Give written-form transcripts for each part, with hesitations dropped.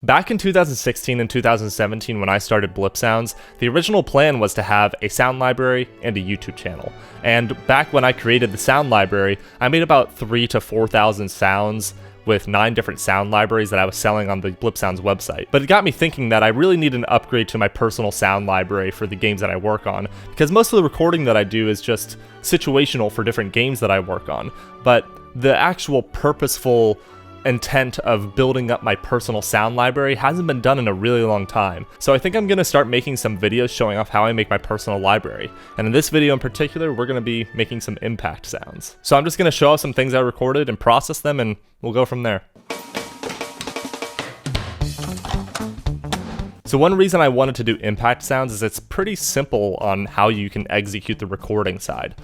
Back in 2016 and 2017 when I started Blipsounds, the original plan was to have a sound library and a YouTube channel. And back when I created the sound library, I made about 3,000 to 4,000 sounds with 9 different sound libraries that I was selling on the Blipsounds website. But it got me thinking that I really need an upgrade to my personal sound library for the games that I work on, because most of the recording that I do is just situational for different games that I work on. But the actual purposeful intent of building up my personal sound library hasn't been done in a really long time. So I think I'm gonna start making some videos showing off how I make my personal library. And in this video in particular, we're gonna be making some impact sounds. So I'm just gonna show off some things I recorded and process them, and we'll go from there. So one reason I wanted to do impact sounds is it's pretty simple on how you can execute the recording side.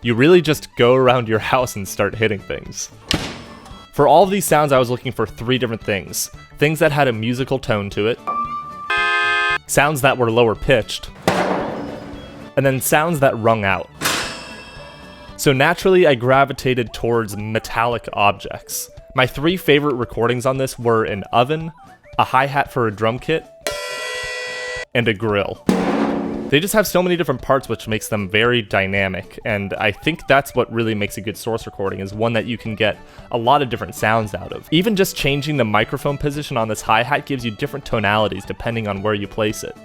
You really just go around your house and start hitting things. For all of these sounds, I was looking for 3 different things. Things that had a musical tone to it, sounds that were lower pitched, and then sounds that rung out. So naturally, I gravitated towards metallic objects. My 3 favorite recordings on this were an oven, a hi-hat for a drum kit, and a grill. They just have so many different parts, which makes them very dynamic, and I think that's what really makes a good source recording, is one that you can get a lot of different sounds out of. Even just changing the microphone position on this hi-hat gives you different tonalities depending on where you place it.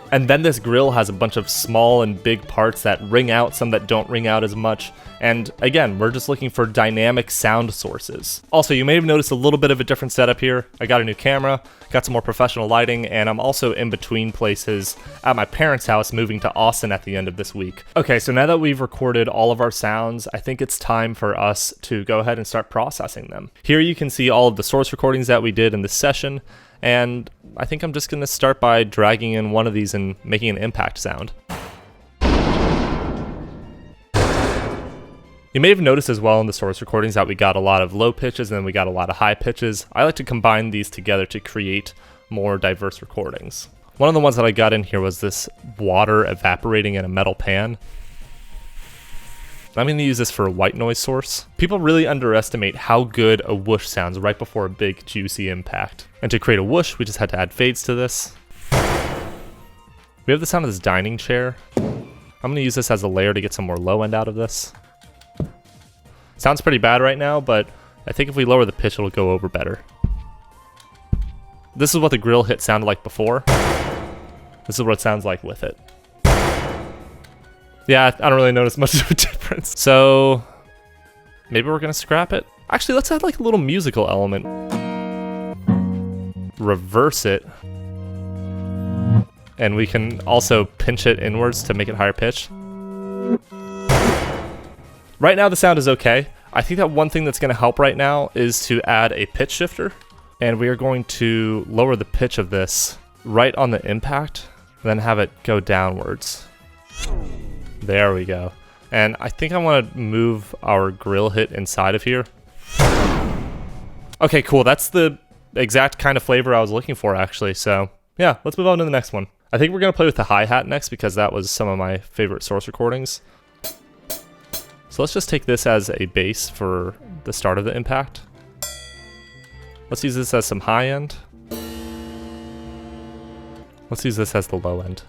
And then this grill has a bunch of small and big parts that ring out, some that don't ring out as much. And again, we're just looking for dynamic sound sources. Also, you may have noticed a little bit of a different setup here. I got a new camera, got some more professional lighting, and I'm also in between places at my parents' house, moving to Austin at the end of this week. Okay, so now that we've recorded all of our sounds, I think it's time for us to go ahead and start processing them. Here you can see all of the source recordings that we did in this session, and I think I'm just gonna start by dragging in one of these and making an impact sound. You may have noticed as well in the source recordings that we got a lot of low pitches and then we got a lot of high pitches. I like to combine these together to create more diverse recordings. One of the ones that I got in here was this water evaporating in a metal pan. I'm going to use this for a white noise source. People really underestimate how good a whoosh sounds right before a big juicy impact. And to create a whoosh, we just had to add fades to this. We have the sound of this dining chair. I'm going to use this as a layer to get some more low end out of this. Sounds pretty bad right now, but I think if we lower the pitch, it'll go over better. This is what the grill hit sounded like before. This is what it sounds like with it. Yeah, I don't really notice much of a difference. So maybe we're gonna scrap it. Actually, let's add like a little musical element. Reverse it. And we can also pinch it inwards to make it higher pitch. Right now the sound is okay. I think that one thing that's gonna help right now is to add a pitch shifter. And we are going to lower the pitch of this right on the impact, then have it go downwards. There we go. And I think I want to move our grill hit inside of here. Okay, cool. That's the exact kind of flavor I was looking for, actually. So yeah, let's move on to the next one. I think we're going to play with the hi-hat next because that was some of my favorite source recordings. So let's just take this as a base for the start of the impact. Let's use this as some high end. Let's use this as the low end.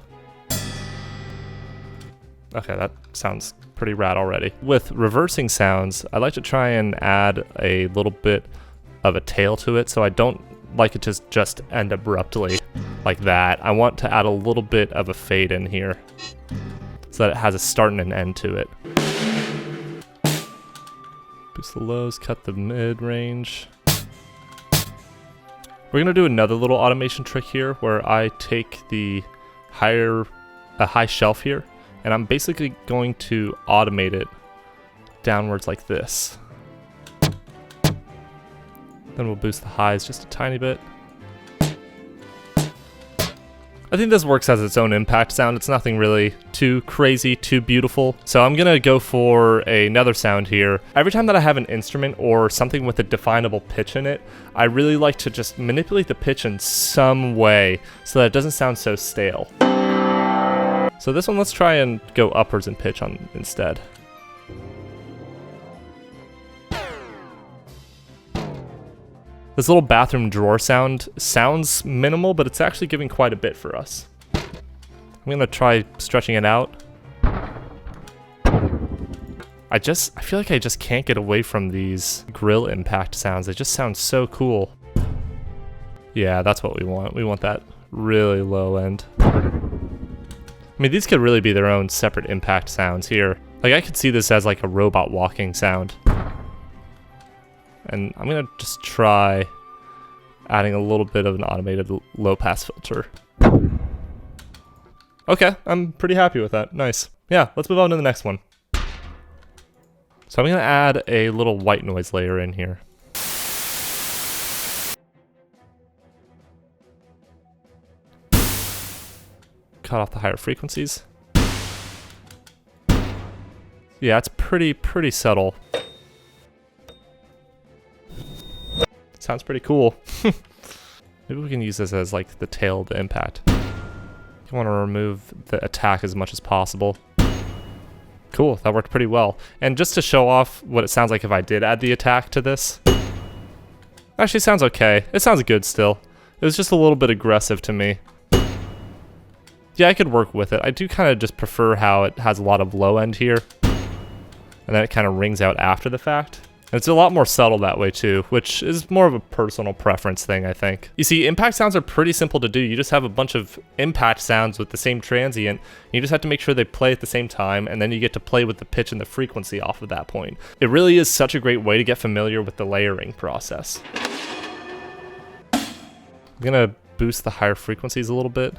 Okay, that sounds pretty rad already. With reversing sounds, I like to try and add a little bit of a tail to it, so I don't like it to just end abruptly like that. I want to add a little bit of a fade in here so that it has a start and an end to it. Boost the lows, cut the mid-range. We're gonna do another little automation trick here where I take a high shelf here, and I'm basically going to automate it downwards like this. Then we'll boost the highs just a tiny bit. I think this works as its own impact sound. It's nothing really too crazy, too beautiful. So I'm gonna go for another sound here. Every time that I have an instrument or something with a definable pitch in it, I really like to just manipulate the pitch in some way so that it doesn't sound so stale. So this one, let's try and go upwards in pitch on instead. This little bathroom drawer sound sounds minimal, but it's actually giving quite a bit for us. I'm gonna try stretching it out. I feel like I just can't get away from these grill impact sounds. They just sound so cool. Yeah, that's what we want. We want that really low end. I mean, these could really be their own separate impact sounds here. Like, I could see this as like a robot walking sound. And I'm gonna just try adding a little bit of an automated low pass filter. Okay, I'm pretty happy with that. Nice. Yeah, let's move on to the next one. So I'm gonna add a little white noise layer in here. Cut off the higher frequencies. Yeah, it's pretty subtle. Sounds pretty cool. Maybe we can use this as like the tail of the impact. You want to remove the attack as much as possible. Cool, that worked pretty well. And just to show off what it sounds like if I did add the attack to this. Actually sounds okay. It sounds good still. It was just a little bit aggressive to me. Yeah, I could work with it. I do kind of just prefer how it has a lot of low end here. And then it kind of rings out after the fact. And it's a lot more subtle that way too, which is more of a personal preference thing, I think. You see, impact sounds are pretty simple to do. You just have a bunch of impact sounds with the same transient. You just have to make sure they play at the same time, and then you get to play with the pitch and the frequency off of that point. It really is such a great way to get familiar with the layering process. I'm gonna boost the higher frequencies a little bit.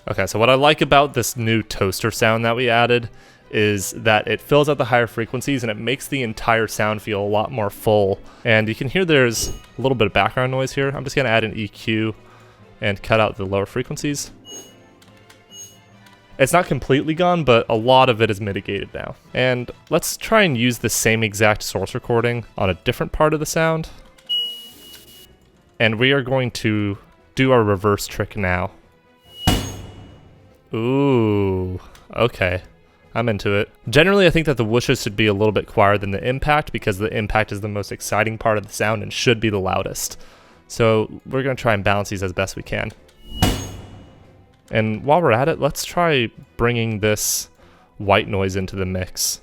Okay, so what I like about this new toaster sound that we added is that it fills out the higher frequencies and it makes the entire sound feel a lot more full. And you can hear there's a little bit of background noise here. I'm just gonna add an EQ and cut out the lower frequencies. It's not completely gone, but a lot of it is mitigated now. And let's try and use the same exact source recording on a different part of the sound. And we are going to do our reverse trick now. Ooh, okay. I'm into it. Generally, I think that the whooshes should be a little bit quieter than the impact because the impact is the most exciting part of the sound and should be the loudest. So we're going to try and balance these as best we can. And while we're at it, let's try bringing this white noise into the mix.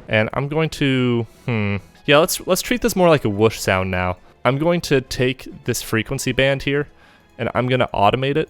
And I'm going to, yeah, let's treat this more like a whoosh sound now. I'm going to take this frequency band here and I'm going to automate it.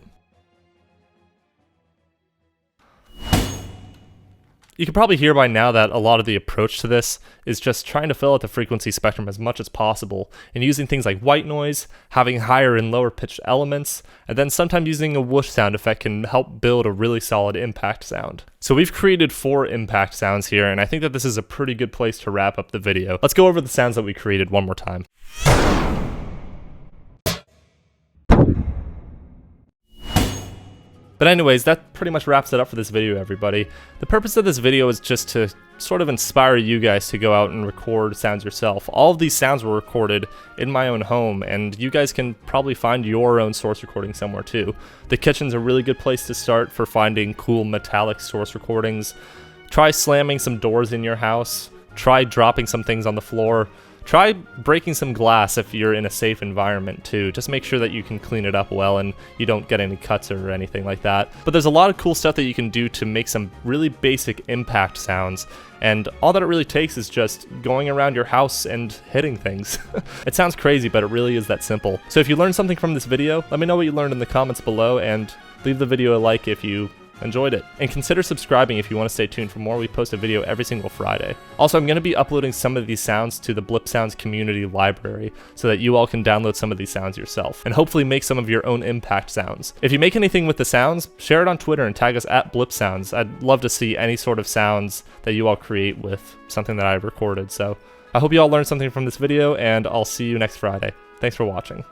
You can probably hear by now that a lot of the approach to this is just trying to fill out the frequency spectrum as much as possible and using things like white noise, having higher and lower pitched elements, and then sometimes using a whoosh sound effect can help build a really solid impact sound. So we've created 4 impact sounds here, and I think that this is a pretty good place to wrap up the video. Let's go over the sounds that we created one more time. But anyways, that pretty much wraps it up for this video, everybody. The purpose of this video is just to sort of inspire you guys to go out and record sounds yourself. All of these sounds were recorded in my own home, and you guys can probably find your own source recording somewhere too. The kitchen's a really good place to start for finding cool metallic source recordings. Try slamming some doors in your house. Try dropping some things on the floor. Try breaking some glass if you're in a safe environment too. Just make sure that you can clean it up well and you don't get any cuts or anything like that. But there's a lot of cool stuff that you can do to make some really basic impact sounds. And all that it really takes is just going around your house and hitting things. It sounds crazy, but it really is that simple. So if you learned something from this video, let me know what you learned in the comments below and leave the video a like if you enjoyed it. And consider subscribing if you want to stay tuned for more. We post a video every single Friday. Also, I'm going to be uploading some of these sounds to the Blipsounds community library so that you all can download some of these sounds yourself and hopefully make some of your own impact sounds. If you make anything with the sounds, share it on Twitter and tag us at Blipsounds. I'd love to see any sort of sounds that you all create with something that I've recorded. So I hope you all learned something from this video, and I'll see you next Friday. Thanks for watching.